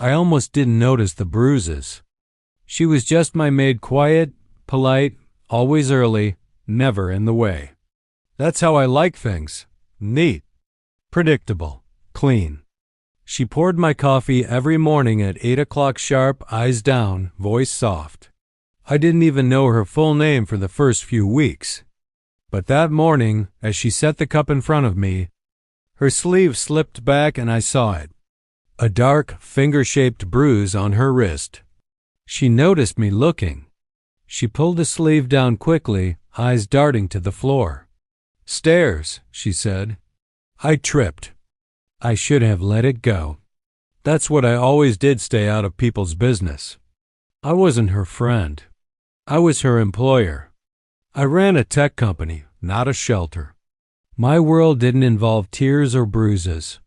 I almost didn't notice the bruises. She was just my maid, quiet, polite, always early, never in the way. That's how I like things. Neat, predictable, clean. She poured my coffee every morning at 8 o'clock sharp, eyes down, voice soft. I didn't even know her full name for the first few weeks. But that morning, as she set the cup in front of me, her sleeve slipped back and I saw it. A dark, finger-shaped bruise on her wrist. She noticed me looking. She pulled the sleeve down quickly, eyes darting to the floor. "Stairs," she said. I tripped. I should have let it go. That's what I always did, stay out of people's business. I wasn't her friend. I was her employer. I ran a tech company, not a shelter. My world didn't involve tears or bruises.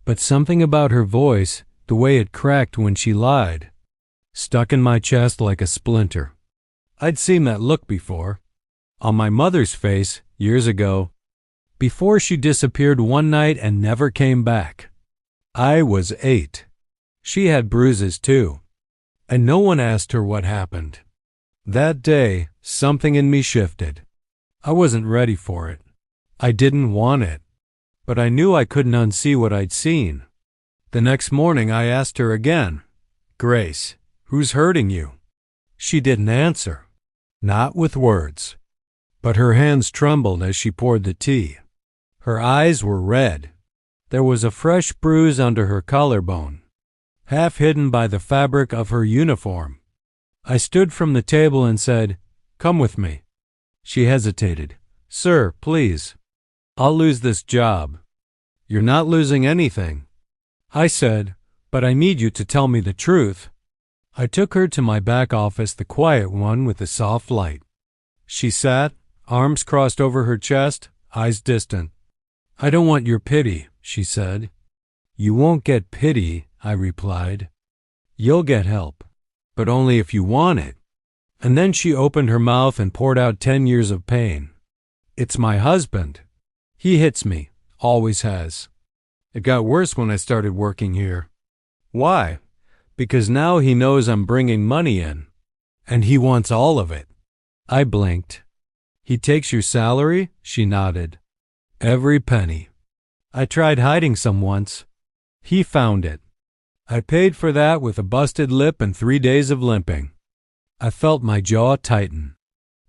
But something about her voice, the way it cracked when she lied, stuck in my chest like a splinter. I'd seen that look before. On my mother's face, years ago, before she disappeared one night and never came back. I was 8. She had bruises too. And no one asked her what happened. That day, something in me shifted. I wasn't ready for it. I didn't want it. But I knew I couldn't unsee what I'd seen. The next morning I asked her again, "Grace, who's hurting you?" She didn't answer. Not with words. But her hands trembled as she poured the tea. Her eyes were red. There was a fresh bruise under her collarbone, half hidden by the fabric of her uniform. I stood from the table and said, "Come with me." She hesitated. "Sir, please. I'll lose this job." "You're not losing anything." I said, "But I need you to tell me the truth." I took her to my back office, the quiet one with the soft light. She sat, arms crossed over her chest, eyes distant. "I don't want your pity," she said. "You won't get pity," I replied. "You'll get help, but only if you want it." And then she opened her mouth and poured out 10 years of pain. "It's my husband. He hits me, always has. It got worse when I started working here." "Why?" "Because now he knows I'm bringing money in, and he wants all of it." I blinked. "He takes your salary?" She nodded. "Every penny. I tried hiding some once. He found it. I paid for that with a busted lip and 3 days of limping." I felt my jaw tighten.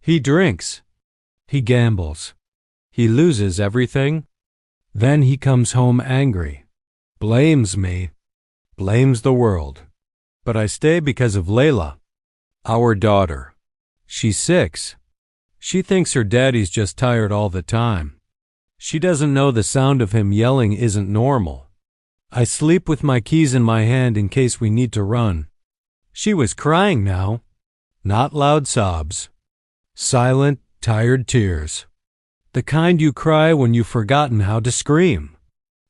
"He drinks. He gambles. He loses everything. Then he comes home angry. Blames me. Blames the world. But I stay because of Layla, our daughter. She's 6. She thinks her daddy's just tired all the time. She doesn't know the sound of him yelling isn't normal. I sleep with my keys in my hand in case we need to run." She was crying now. Not loud sobs. Silent, tired tears. The kind you cry when you've forgotten how to scream.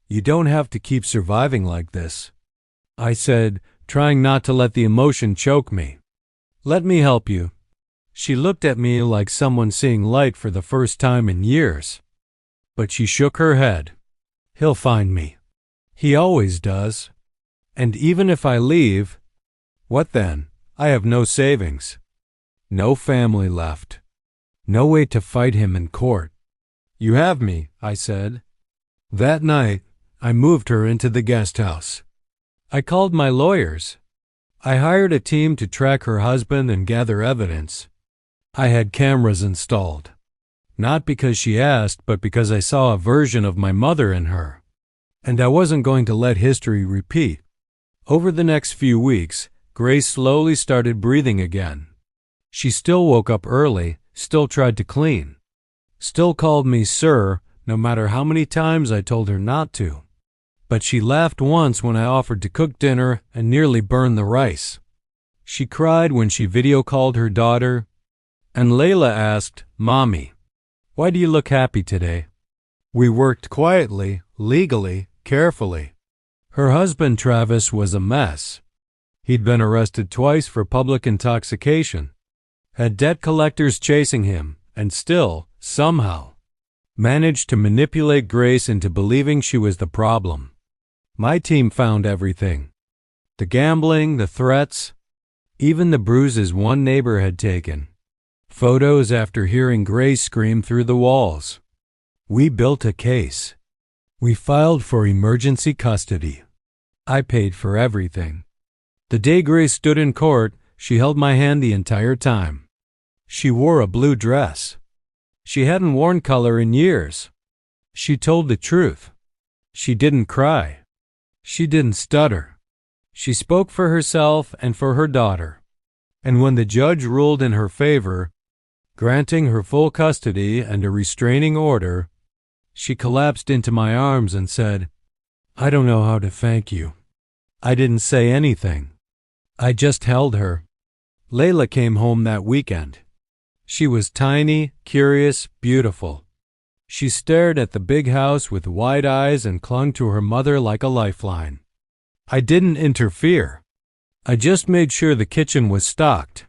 "You don't have to keep surviving like this," I said, trying not to let the emotion choke me. "Let me help you." She looked at me like someone seeing light for the first time in years. But she shook her head. "He'll find me. He always does. And even if I leave, what then? I have no savings. No family left. No way to fight him in court." "You have me," I said. That night, I moved her into the guest house. I called my lawyers. I hired a team to track her husband and gather evidence. I had cameras installed. Not because she asked, but because I saw a version of my mother in her. And I wasn't going to let history repeat. Over the next few weeks, Grace slowly started breathing again. She still woke up early, still tried to clean, still called me sir, no matter how many times I told her not to. But she laughed once when I offered to cook dinner and nearly burned the rice. She cried when she video called her daughter. And Layla asked, "Mommy, why do you look happy today?" We worked quietly, legally, carefully. Her husband, Travis, was a mess. He'd been arrested twice for public intoxication, had debt collectors chasing him, and still, somehow, managed to manipulate Grace into believing she was the problem. My team found everything. The gambling, the threats, even the bruises one neighbor had taken. Photos after hearing Grace scream through the walls. We built a case. We filed for emergency custody. I paid for everything. The day Grace stood in court, she held my hand the entire time. She wore a blue dress. She hadn't worn color in years. She told the truth. She didn't cry. She didn't stutter. She spoke for herself and for her daughter. And when the judge ruled in her favor, granting her full custody and a restraining order, she collapsed into my arms and said, "I don't know how to thank you." I didn't say anything. I just held her. Layla came home that weekend. She was tiny, curious, beautiful. She stared at the big house with wide eyes and clung to her mother like a lifeline. I didn't interfere. I just made sure the kitchen was stocked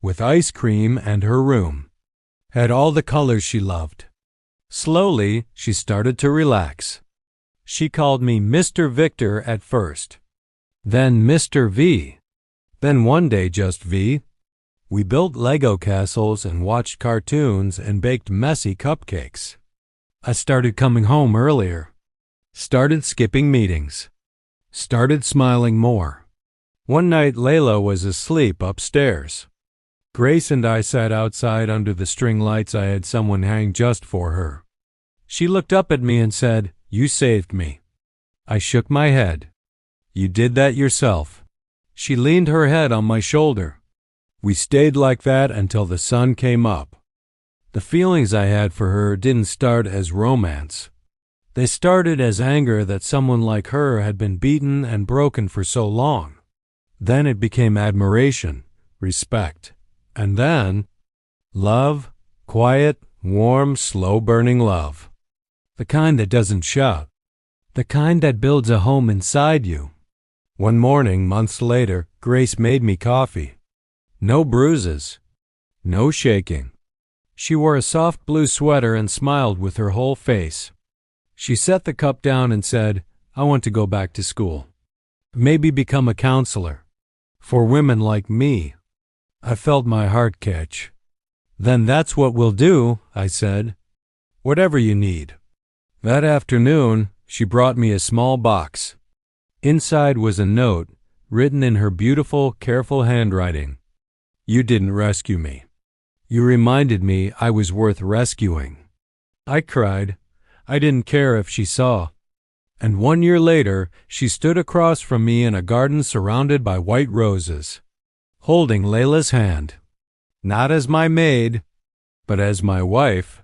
with ice cream, and her room had all the colors she loved. Slowly, she started to relax. She called me Mr. Victor at first, then Mr. V, then one day just V. We built Lego castles and watched cartoons and baked messy cupcakes. I started coming home earlier, started skipping meetings, started smiling more. One night Layla was asleep upstairs. Grace and I sat outside under the string lights I had someone hang just for her. She looked up at me and said, "You saved me." I shook my head. "You did that yourself." She leaned her head on my shoulder. We stayed like that until the sun came up. The feelings I had for her didn't start as romance. They started as anger that someone like her had been beaten and broken for so long. Then it became admiration, respect, and then love, quiet, warm, slow-burning love. The kind that doesn't shout. The kind that builds a home inside you. One morning, months later, Grace made me coffee. No bruises. No shaking. She wore a soft blue sweater and smiled with her whole face. She set the cup down and said, "I want to go back to school. Maybe become a counselor. For women like me." I felt my heart catch. "Then that's what we'll do," I said. "Whatever you need." That afternoon, she brought me a small box. Inside was a note, written in her beautiful, careful handwriting. "You didn't rescue me. You reminded me I was worth rescuing." I cried. I didn't care if she saw. And 1 year later, she stood across from me in a garden surrounded by white roses, holding Layla's hand. Not as my maid, but as my wife.